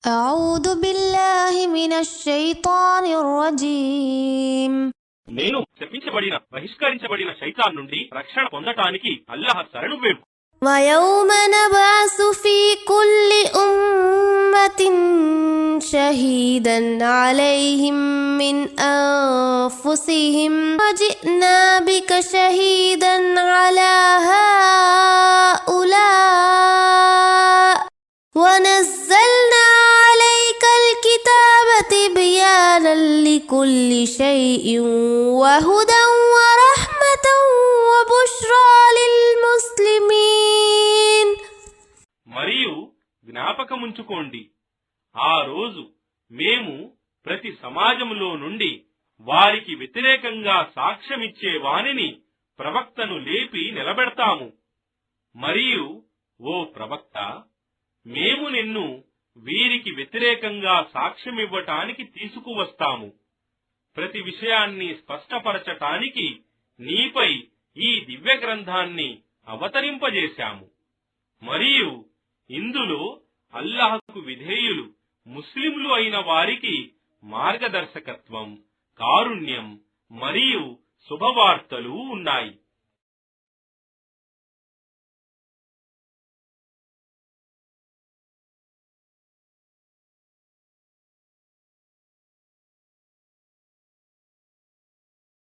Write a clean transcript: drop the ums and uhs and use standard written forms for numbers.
أعوذ بالله من الشيطان الرجيم నేను శపించబడిన బహిష్కరించబడిన శైతాన్ నుండి రక్షణ పొందటానికి అల్లాహ్ శరణు వేడు. ويوم نبعث في كل أمة شهيدا عليهم من أنفسهم وجئنا بك شهيدا على هؤلاء ونزلنا عليك الكتاب تبيانا لكل شيء وهدى ورحمة وبشرى للمسلمين. మరియు జ్ఞాపకముంచుకోండి, ఆ రోజు మేము ప్రతి సమాజంలో నుండి వారికి వ్యతిరేకంగా సాక్ష్యమిచ్చే వానిని ప్రవక్తను లేపి నిలబెడతాము. మరియు ఓ ప్రవక్త, మేము నిన్ను వీరికి వ్యతిరేకంగా సాక్ష్యమివ్వటానికి తీసుకువస్తాము. ప్రతి విషయాన్ని స్పష్టపరచటానికి నీపై ఈ దివ్య గ్రంథాన్ని అవతరింపజేశాము. మరియు ఇందులో అల్లాహ్కు విధేయులు ముస్లింలు అయిన వారికి మార్గదర్శకత్వం, కారుణ్యం మరియు శుభవార్తలు ఉన్నాయి.